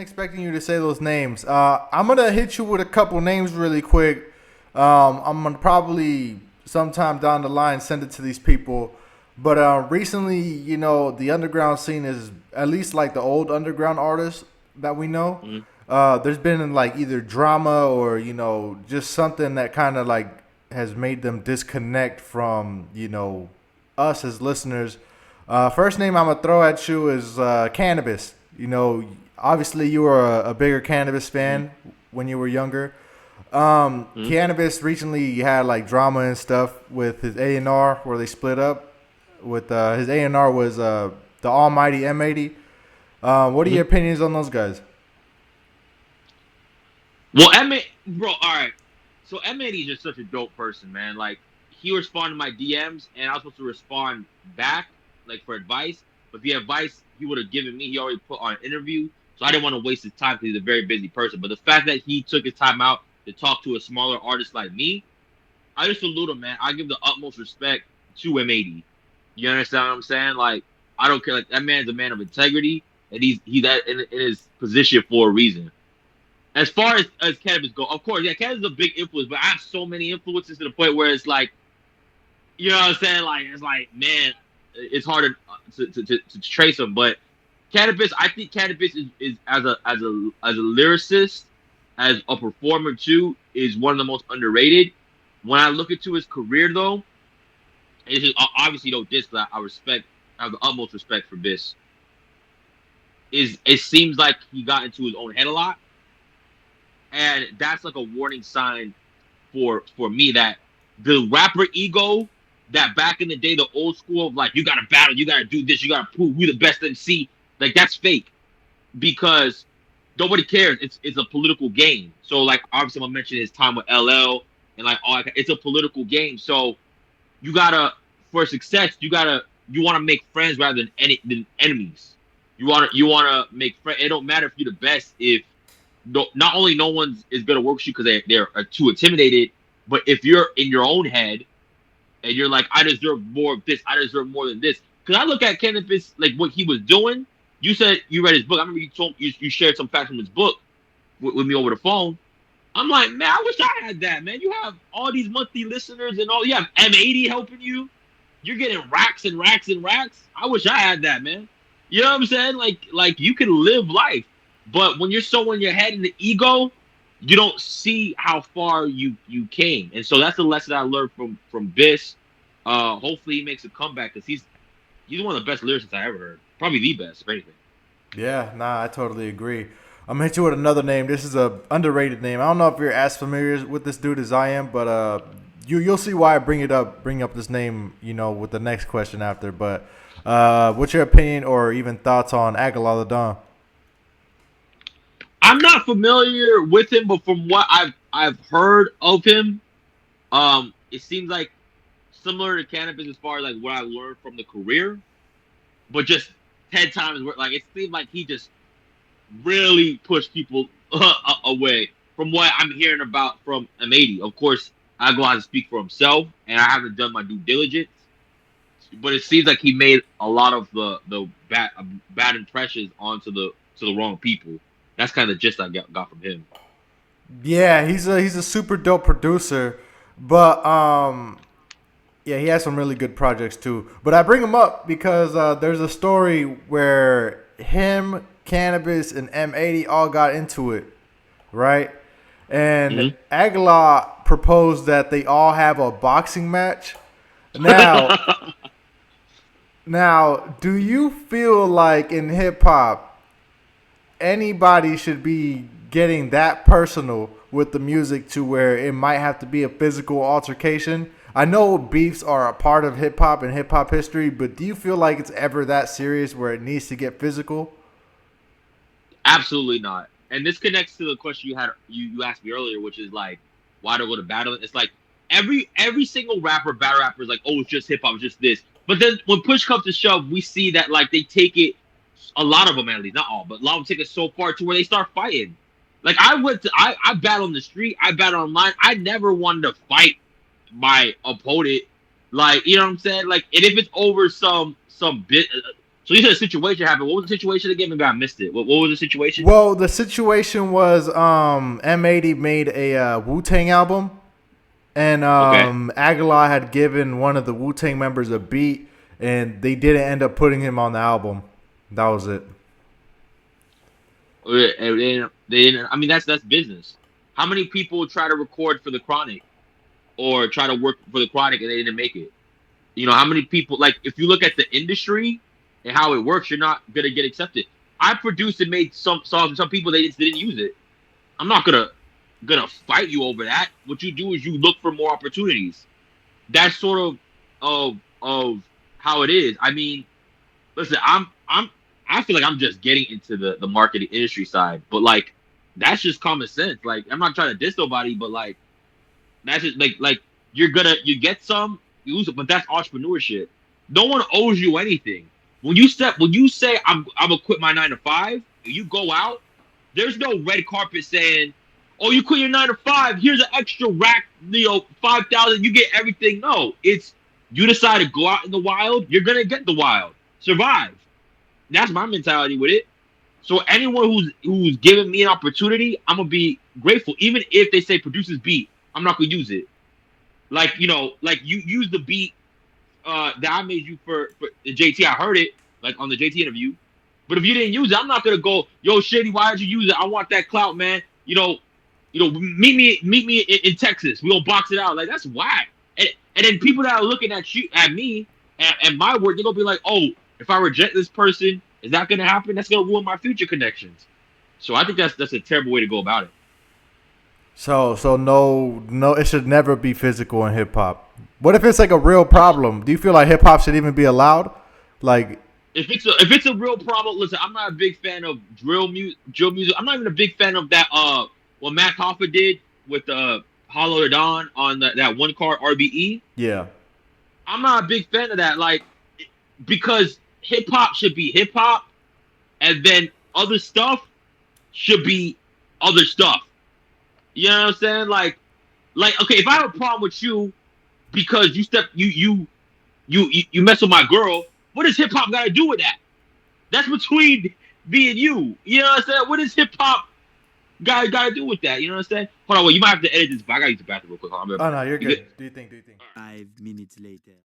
expecting you to say those names. I'm gonna hit you with a couple names really quick. I'm gonna probably sometime down the line send it to these people. But recently, the underground scene is at least like the old underground artists that we know. Mhm. There's been like either drama or just something that kind of like has made them disconnect from us as listeners. First name I'm gonna throw at you is Canibus. Obviously you were a bigger Canibus Mhm. fan when you were younger. Mhm. Cannabis recently had like drama and stuff with his A&R where they split up. With his A&R was the almighty M80. What are your Mhm. opinions on those guys? Well, bro, all right. So M80 is just such a dope person, man. Like he responded to my DMs, and I was supposed to respond back, like for advice. But the advice he would have given me, he already put on an interview, so I didn't want to waste his time because he's a very busy person. But the fact that he took his time out to talk to a smaller artist like me, I just salute him, man. I give the utmost respect to M80. You understand what I'm saying? Like I don't care. Like that man's a man of integrity, and he's that in his position for a reason. As far as cannabis go, of course, yeah, cannabis is a big influence, but I have so many influences to the point where it's like, you know what I'm saying? Like, it's like, man, it's hard to trace them. But cannabis, I think cannabis is as a lyricist, as a performer too, is one of the most underrated. When I look into his career, though, it's just, obviously no diss, but I have the utmost respect for this. Is it seems like he got into his own head a lot, and that's like a warning sign for me that the rapper ego that back in the day, the old school of like you gotta battle, you gotta do this, you gotta prove who the best MC, like that's fake because nobody cares. It's a political game. So like obviously I'm gonna mention his time with LL and like all it's a political game. So you gotta for success you wanna make friends rather than enemies. You wanna make friends. It don't matter if you're the best if not only no one's is gonna work with you because they're too intimidated, but if you're in your own head and you're like, I deserve more of this, I deserve more than this. Because I look at Canibus like what he was doing. You said you read his book. I remember you shared some facts from his book with me over the phone. I'm like, man, I wish I had that, man. You have all these monthly listeners and all. You have M80 helping you. You're getting racks and racks and racks. I wish I had that, man. You know what I'm saying? Like you can live life, but when you're so in your head and the ego, you don't see how far you came. And so that's the lesson I learned from Biss. Hopefully he makes a comeback because he's one of the best lyricists I ever heard. Probably the best, if anything. Yeah, nah, I totally agree. I'm gonna hit you with another name. This is a underrated name. I don't know if you're as familiar with this dude as I am, but you'll see why I bring up this name, with the next question after. But what's your opinion or even thoughts on Agallah the Don? I'm not familiar with him, but from what I've heard of him, it seems like similar to Cannabis as far as like what I learned from the career, but just 10 times worse. Like it seemed like he just really pushed people away from what I'm hearing about from M80. Of course, I go out to speak for himself, and I haven't done my due diligence. But it seems like he made a lot of the bad impressions onto the wrong people. That's kind of the gist I got from him. Yeah, he's a super dope producer, but yeah, he has some really good projects too. But I bring him up because there's a story where him, Cannabis, and M80 all got into it, right? And Hmm. Aguilar proposed that they all have a boxing match. Now, now, do you feel like in hip hop anybody should be getting that personal with the music to where it might have to be a physical altercation? I know beefs are a part of hip hop and hip hop history, but do you feel like it's ever that serious where it needs to get physical? Absolutely not. And this connects to the question you asked me earlier, which is like, why do I go to battle? It's like every single battle rapper is like, oh, it's just hip hop, it's just this. But then when push comes to shove, we see that like they take it, a lot of them at least, not all, but a lot of them take it so far to where they start fighting. Like I battle in the street, I battle online. I never wanted to fight my opponent. Like, you know what I'm saying? Like, and if it's over some bit, So you said a situation happened. What was the situation again? Maybe I missed it. What was the situation? Well, the situation was M80 made a Wu Tang album, and Okay. Agallah had given one of the Wu Tang members a beat, and they didn't end up putting him on the album. That was it. They didn't. I mean, that's business. How many people try to record for the Chronic or try to work for the Chronic and they didn't make it? You know, how many people? Like, if you look at the industry and how it works, you're not gonna get accepted. I produced and made some songs for some people. They just didn't use it. I'm not gonna fight you over that. What you do is you look for more opportunities. That's sort of how it is. I mean, listen, I feel like I'm just getting into the marketing industry side, but like that's just common sense. Like I'm not trying to diss nobody, but like that's just like you get some, you lose it, but that's entrepreneurship. No one owes you anything. When you say I'm gonna quit my 9 to 5, and you go out, there's no red carpet saying, "Oh, you quit your 9 to 5. Here's an extra rack, 5,000. You get everything." No, it's you decide to go out in the wild. You're gonna get the wild, survive. That's my mentality with it. So anyone who's giving me an opportunity, I'm gonna be grateful. Even if they say produce this beat, I'm not gonna use it. Like like you use the beat that I made you for the JT. I heard it like on the JT interview. But if you didn't use it, I'm not gonna go, yo, Shady, why did you use it? I want that clout, man. Meet me in Texas. We gonna box it out. Like that's whack. And then people that are looking at me and my work, they're gonna be like, oh, if I reject this person, is that gonna happen? That's gonna ruin my future connections. So I think that's a terrible way to go about it. So no, it should never be physical in hip hop. What if it's like a real problem? Do you feel like hip hop should even be allowed? Like, If it's a real problem, listen, I'm not a big fan of drill music. I'm not even a big fan of that what Matt Hoffa did with Hollow the Dawn on that one card RBE. yeah. I'm not a big fan of that. Like because hip hop should be hip hop, and then other stuff should be other stuff. You know what I'm saying? Like okay, if I have a problem with you because you mess with my girl, what does hip hop got to do with that? That's between me and you. You know what I'm saying? What does hip hop got to do with that? You know what I'm saying? Hold on, wait, you might have to edit this, but I gotta use the bathroom real quick. Hold on, I'll be Oh right no, back. you're You good? good. Do you think? 5 minutes later.